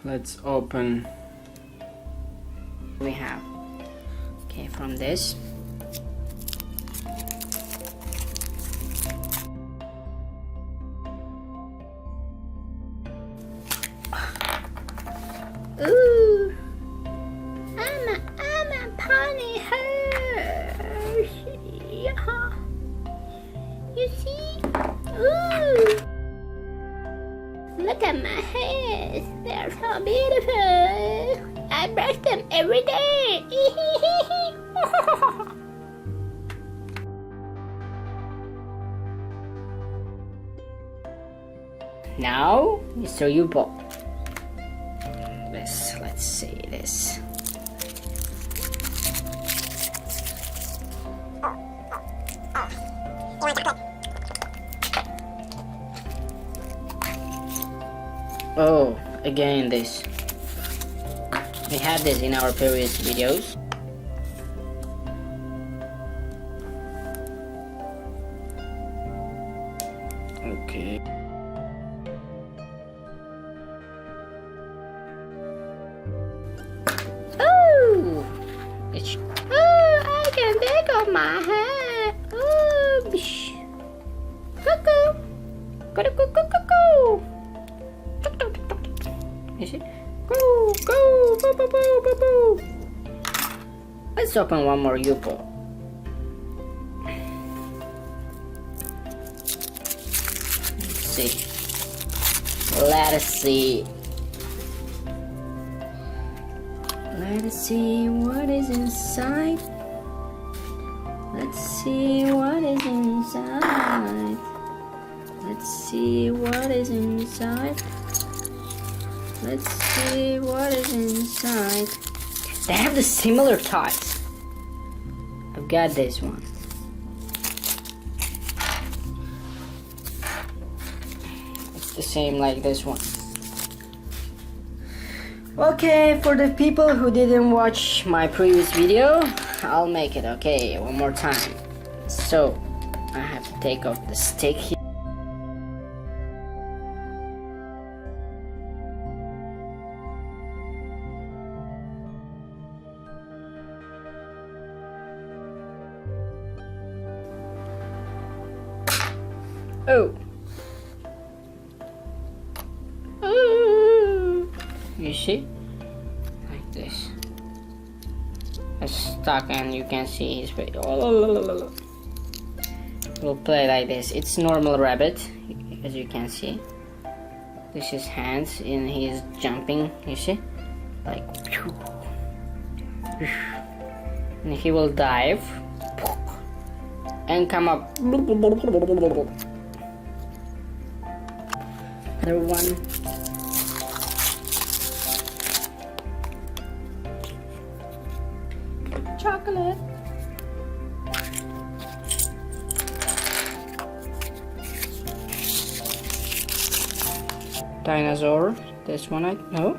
let's open. We have, okay, from this. Ooh, I'm a pony horse. Yeah. You see? Ooh, look at my hairs. They're so beautiful. I brush them every day. Now, Mr. U-Boat. Let's see this. Oh, again this. We had this in our previous videos. Okay. Oh, I can take off my hat. Oh, bish. Cuckoo. Cuckoo, cuckoo, cuckoo. You see? Go, go, boo, boo, boo, boo, boo. Let's open one more U-Boat. Let's see. Let us see. Let's see what is inside. Let's see what is inside. Let's see what is inside. Let's see what is inside. They have the similar toys. I've got this one. It's the same like this one. Okay, for the people who didn't watch my previous video, I'll make it, okay, one more time. So, I have to take off the stick here. Oh! You see? Like this. It's stuck and you can see his face. We'll play like this. It's normal rabbit, as you can see. This is hands and he is jumping, you see? Like, and he will dive and come up. Another one. Chocolate. Dinosaur. This one, I know.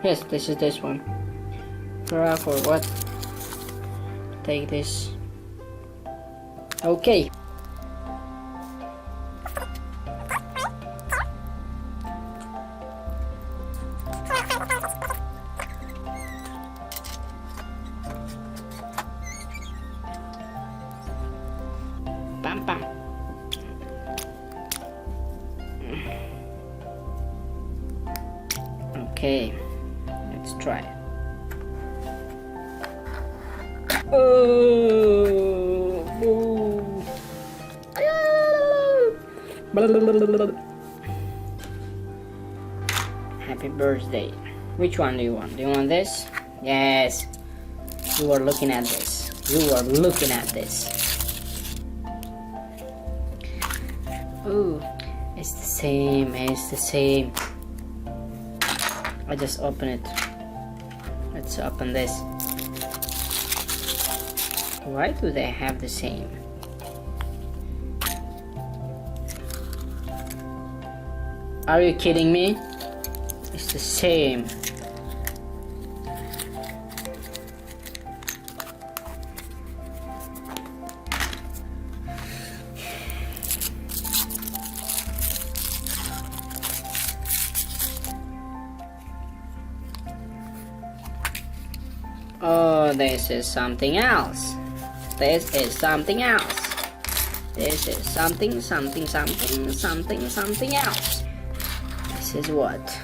Yes, this is this one. Giraffe or what? Take this. Okay. Bam bam. Okay, let's try. Oh, happy birthday. Which one do you want? Do you want this? Yes. You are looking at this. You are looking at this. Oh, it's the same. It's the same. I just open it. Let's open this. Why do they have the same? Are you kidding me? It's the same. Oh, this is something else. This is something else. This is something else. This is what?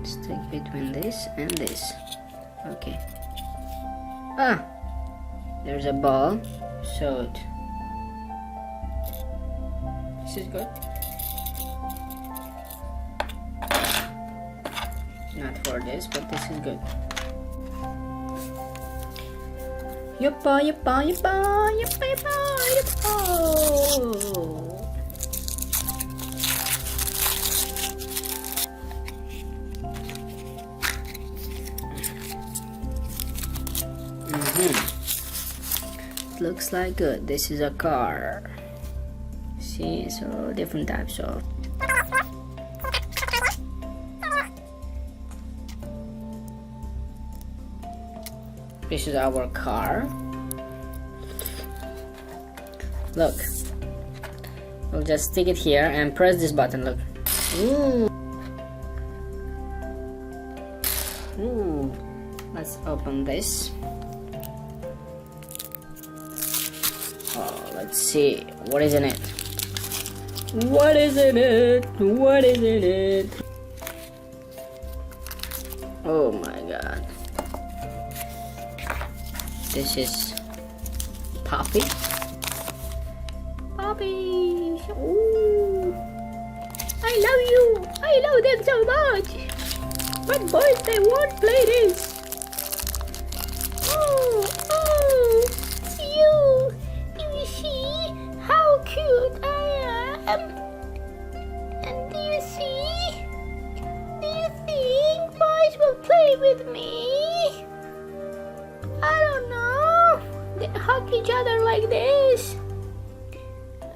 Stick between this and this. Okay. Ah, there's a ball. So this is good. Not for this, but this is good. Yuppa, yuppa, yuppa, yuppa, yuppa, yuppa. Looks like good. This is a car. See, so different types of. This is our car. Look. We'll just stick it here and press this button. Look. Ooh. Ooh. Let's open this. Oh, let's see. What is in it? What is in it? What is in it? Oh my god. This is Poppy. Poppy. Ooh. I love you. I love them so much. But boys, they won't play this. Oh, you. Do you see how cute I am? And do you see? Do you think boys will play with me? I don't know. They hug each other like this.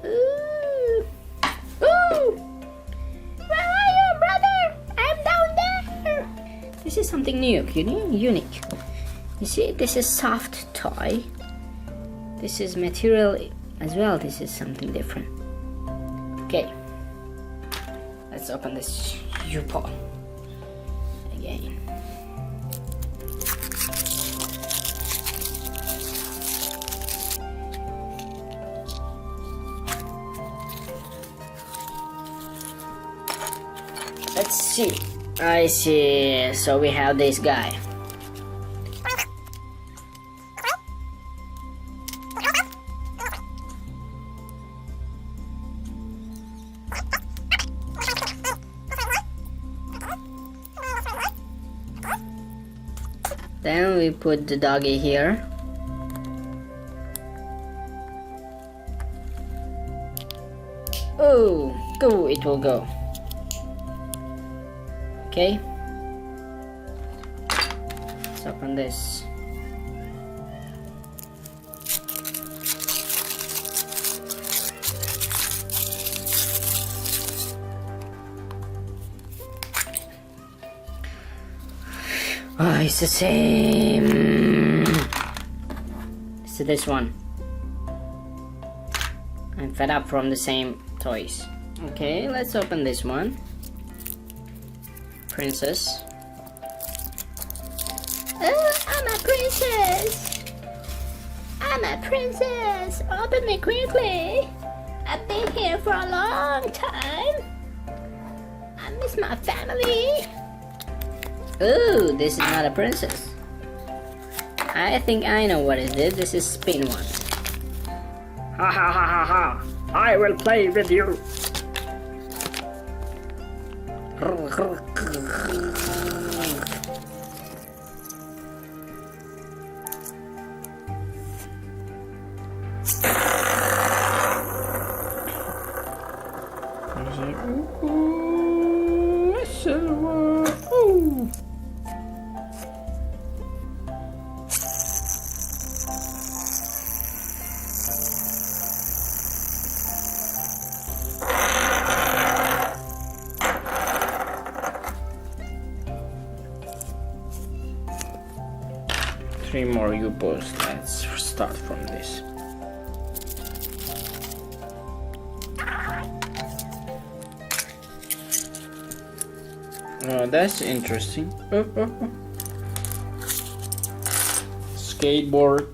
Ooh. Ooh. Where are you, brother? I'm down there. This is something new, unique. You see, this is soft toy. This is material as well. This is something different. Okay. Let's open this U-paw again. Let's see. I see. So we have this guy. Then we put the doggy here. Oh, go, it will go. Okay. Let's open this. Oh, it's the same. So this one. I'm fed up from the same toys. Okay, let's open this one. Princess. Oh, I'm a princess. I'm a princess. Open me quickly. I've been here for a long time. I miss my family. Ooh, this is not a princess. I think I know what is this. This is spin one. Ha ha ha ha ha! I will play with you. Three more U-boats. Let's start from this. Oh, that's interesting. Skateboard.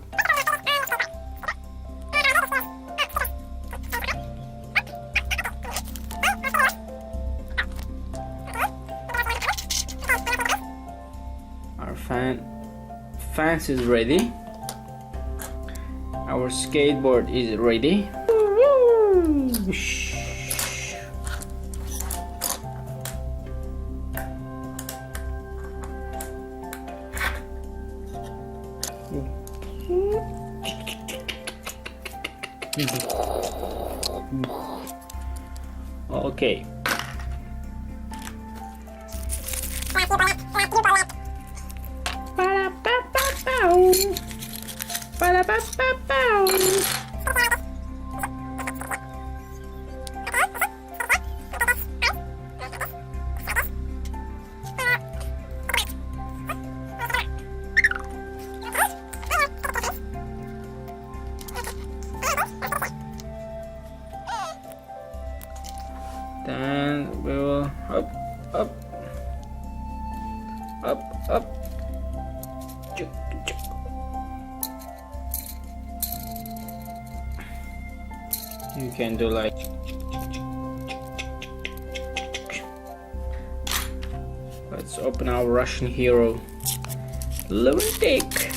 Our fence is ready. Our skateboard is ready. Okay. Then we will up. You can do like let's open our Russian hero lunatic.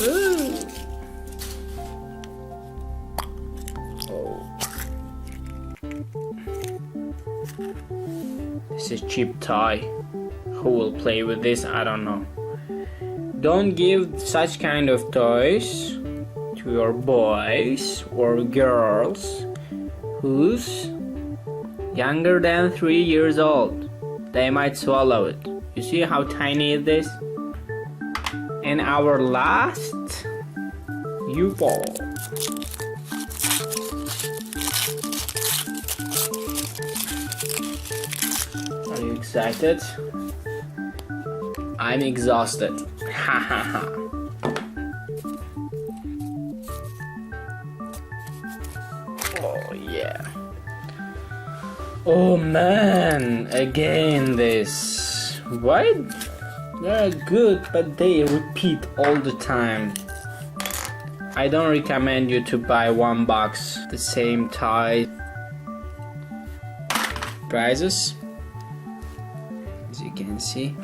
Ooh. This is cheap toy. Who will play with this? I don't know. Don't give such kind of toys to your boys or girls who's younger than 3 years old. They might swallow it. You see how tiny it is? And our last U-ball. Are you excited? I'm exhausted. Ha ha ha. Oh yeah. Oh man, again this. Why? They're good, but they repeat all the time. I don't recommend you to buy one box the same toy. Prizes, as you can see,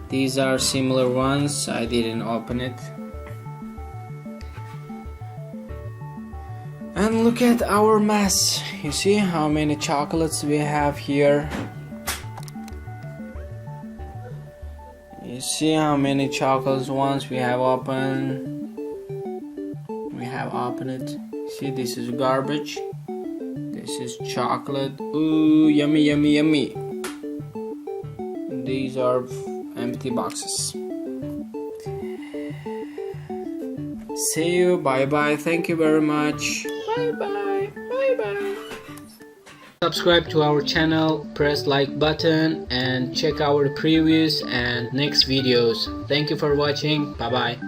these are similar ones. I didn't open it. And look at our mess. You see how many chocolates we have here? You see how many chocolates once we have opened? We have opened it. See, this is garbage. This is chocolate. Ooh, yummy, yummy, yummy. These are empty boxes. See you. Bye bye. Thank you very much. Bye bye. Bye bye. Subscribe to our channel, press like button, and check our previous and next videos. Thank you for watching. Bye bye.